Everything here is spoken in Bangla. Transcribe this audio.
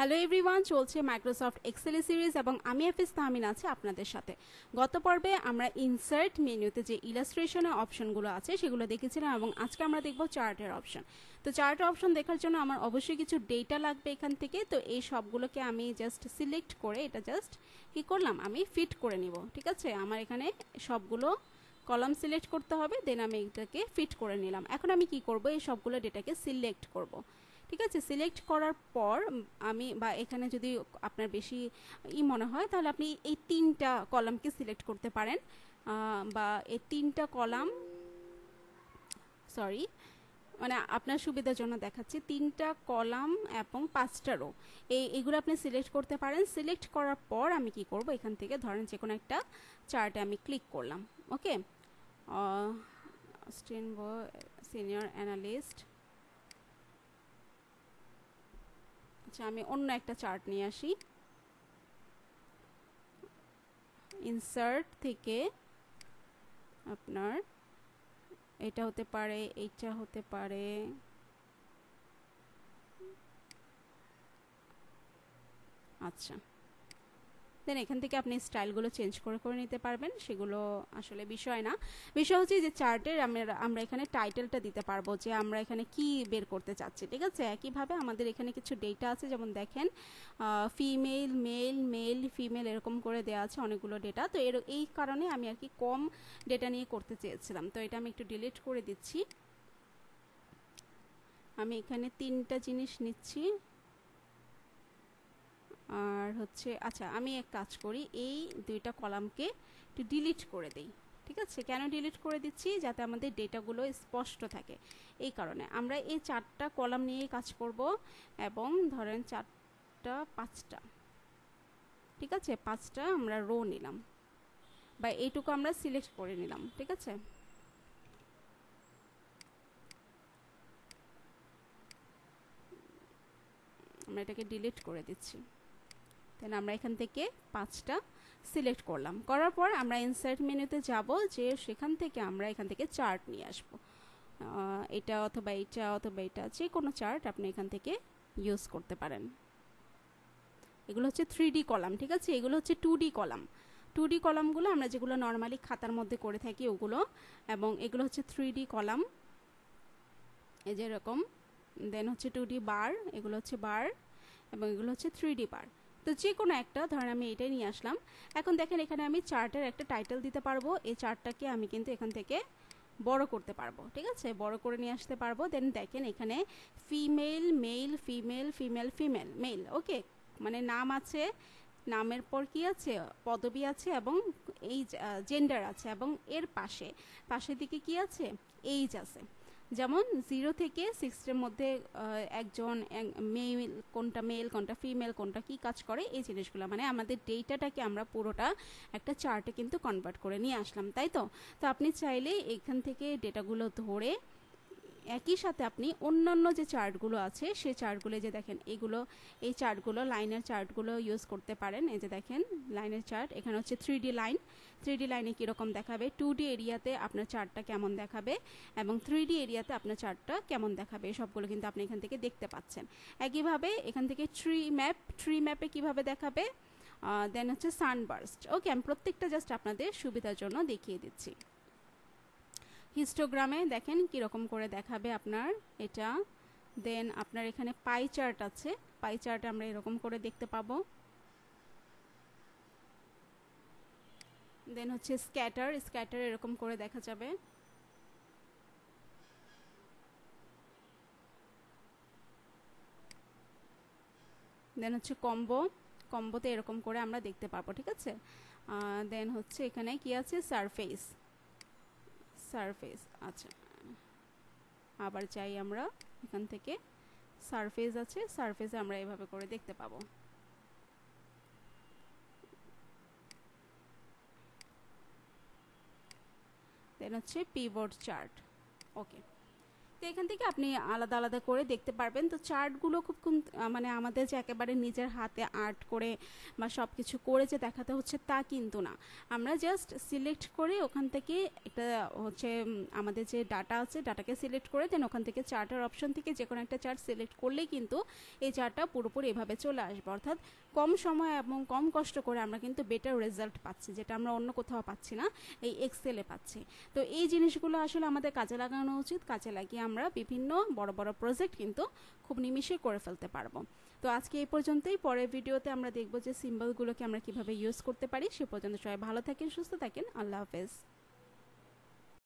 হ্যালো এভরিওয়ান, চলছে মাইক্রোসফট এক্সেল সিরিজ এবং আমি এফএস তাহমিন আছি আপনাদের সাথে। গত পর্বে আমরা ইনসার্ট মেনুতে যে ইলাস্ট্রেশনের অপশনগুলো আছে সেগুলো দেখেছিলাম এবং আজকে আমরা দেখব চার্টের অপশন। তো চার্টের অপশন দেখার জন্য আমার অবশ্যই কিছু ডেটা লাগবে এখান থেকে। তো এই সবগুলোকে আমি জাস্ট সিলেক্ট করে এটা জাস্ট কী করলাম, আমি ফিট করে নিব। ঠিক আছে, আমার এখানে সবগুলো কলাম সিলেক্ট করতে হবে, দেন আমি এটাকে ফিট করে নিলাম। এখন আমি কি করব, এই সবগুলো ডেটাকে সিলেক্ট করব। ঠিক আছে, সিলেক্ট করার পর আমি বা এখানে যদি আপনার বেশি মনে হয় তাহলে আপনি এই তিনটা কলামকে সিলেক্ট করতে পারেন, বা এই তিনটা কলাম সরি মানে আপনার সুবিধার জন্য দেখাচ্ছি, তিনটা কলাম এবং 5টা রো এইগুলো আপনি সিলেক্ট করতে পারেন। সিলেক্ট করার পর আমি কি করব, এখান থেকে ধরেন যে কোনো একটা চার্টে আমি ক্লিক করলাম। ওকে, সিনিয়র অ্যানালিস্ট, আচ্ছা আমি অন্য একটা চার্ট নিয়ে আসি। ইনসার্ট থেকে আপনার এটা হতে পারে, এইটা হতে পারে, আচ্ছা দেন এখান থেকে আপনি স্টাইলগুলো চেঞ্জ করে করে নিতে পারবেন, সেগুলো আসলে বিষয় না। বিষয় হচ্ছে যে চার্টের আমরা এখানে টাইটেলটা দিতে পারবো যে আমরা এখানে কি বের করতে চাচ্ছি। ঠিক আছে, একইভাবে আমাদের এখানে কিছু ডেটা আছে, যেমন দেখেন ফিমেল, মেল, মেল, ফিমেল এরকম করে দেওয়া আছে অনেকগুলো ডেটা। তো এই কারণে আমি আর কি কম ডেটা নিয়ে করতে চেয়েছিলাম। তো এটা আমি একটু ডিলিট করে দিচ্ছি। আমি এখানে তিনটা জিনিস নিচ্ছি আর হচ্ছে, আচ্ছা আমি এক কাজ করি, এই দুইটা কলামকে একটু ডিলিট করে দেই। ঠিক আছে, কেন ডিলিট করে দিচ্ছি, যাতে আমাদের ডেটাগুলো স্পষ্ট থাকে। এই কারণে আমরা এই 4টা কলাম নিয়ে কাজ করব এবং ধরেন 4টা 5টা, ঠিক আছে 5টা আমরা রো নিলাম বা এইটুকু আমরা সিলেক্ট করে নিলাম। ঠিক আছে, আমরা এটাকে ডিলিট করে দিচ্ছি। দেন আমরা এখান থেকে 5টা সিলেক্ট করলাম, করার পর আমরা ইনসার্ট মেনুতে যাব, যে সেখান থেকে আমরা এখান থেকে চার্ট নিয়ে আসব। এটা অথবা এটা অথবা এটা, যে কোনো চার্ট আপনি এখান থেকে ইউজ করতে পারেন। এগুলো হচ্ছে 3D কলাম। ঠিক আছে, এগুলো হচ্ছে 2D কলাম। 2D কলামগুলো আমরা যেগুলো নর্মালি খাতার মধ্যে করে থাকি ওগুলো, এবং এগুলো হচ্ছে 3D কলাম, এই যে এরকম। দেন হচ্ছে 2D বার, এগুলো হচ্ছে বার, এবং এগুলো হচ্ছে 3D বার। তো যে কোনো একটা ধরেন আমি এটাই নিয়ে আসলাম। এখন দেখেন এখানে আমি চার্টের একটা টাইটেল দিতে পারবো। এই চার্টটাকে আমি কিন্তু এখান থেকে বড় করতে পারবো। ঠিক আছে, বড় করে নিয়ে আসতে পারবো। দেন দেখেন এখানে female, male, female, female, female, male. Okay, মানে নাম আছে, নামের পর কি আছে, পদবী আছে এবং এই জেন্ডার আছে, এবং এর পাশের দিকে কি আছে, এইজ আছে। যেমন 0 থেকে 6-এর মধ্যে একজন মেল, কোনটা মেল কোনটা ফিমেল, কোনটা কি কাজ করে, এই জিনিসগুলো মানে আমাদের ডেটাটাকে আমরা পুরোটা একটা চার্টে কিন্তু কনভার্ট করে নিয়ে আসলাম, তাই তো। তো আপনি চাইলে এখান থেকে ডেটাগুলো ধরে একই সাথে আপনি অন্যান্য যে চার্টগুলো আছে সেই চার্টগুলো, যে দেখেন এগুলো, এই চার্টগুলো লাইনের চার্টগুলো ইউজ করতে পারেন। এই যে দেখেন লাইনের চার্ট, এখানে হচ্ছে 3D লাইন। 3D লাইনে কীরকম দেখাবে, 2D এরিয়াতে আপনার চার্টটা কেমন দেখাবে এবং 3D এরিয়াতে আপনার চার্টটা কেমন দেখাবে, সবগুলো কিন্তু আপনি এখান থেকে দেখতে পাচ্ছেন। একইভাবে এখান থেকে ট্রি ম্যাপে কীভাবে দেখাবে, দেন হচ্ছে সানবার্স্ট। ওকে, আমি প্রত্যেকটা জাস্ট আপনাদের সুবিধার জন্য দেখিয়ে দিচ্ছি। হিস্টোগ্রামে দেখেন কীরকম করে দেখাবে আপনার এটা। দেন আপনার এখানে পাই চার্ট আছে, পাই চার্টে আমরা এরকম করে দেখতে পাবো। দেন হচ্ছে স্ক্যাটার এরকম করে দেখা যাবে। দেন হচ্ছে কম্বোতে এরকম করে আমরা দেখতে পাবো। ঠিক আছে, দেন হচ্ছে এখানে কি আছে, সারফেস। আচ্ছা আবার চাই আমরা এখান থেকে, সারফেস আছে, সারফেসে আমরা এভাবে করে দেখতে পাবো। দেন হচ্ছে পিভট চার্ট। ওকে, তো এখান থেকে আপনি আলাদা আলাদা করে দেখতে পারবেন। তো চার্টগুলো খুব মানে আমাদের যে একেবারে নিজের হাতে আর্ট করে বা সব কিছু করে যে দেখাতে হচ্ছে তা কিন্তু না। আমরা জাস্ট সিলেক্ট করে ওখান থেকে একটা হচ্ছে আমাদের যে ডাটা আছে ডাটাকে সিলেক্ট করে দেন ওখান থেকে চার্টের অপশন থেকে যে কোনো একটা চার্ট সিলেক্ট করলেই কিন্তু এই চার্টটা পুরোপুরি এভাবে চলে আসবে। অর্থাৎ কম সময় এবং কম কষ্ট করে আমরা কিন্তু বেটার রেজাল্ট পাচ্ছি, যেটা আমরা অন্য কোথাও পাচ্ছি না, এই এক্সেলে পাচ্ছি। তো এই জিনিসগুলো আসলে আমাদের কাজে লাগানো উচিত। কাজে লাগিয়ে আমরা বিভিন্ন বড় বড় প্রজেক্ট কিন্তু খুব নিমিষে করে ফেলতে পারবো। তো আজকে এই পর্যন্তই। পরের ভিডিওতে আমরা দেখব যে সিম্বলগুলোকে আমরা কিভাবে ইউজ করতে পারি। সে পর্যন্ত সবাই ভালো থাকেন, সুস্থ থাকেন। আল্লাহ হাফেজ।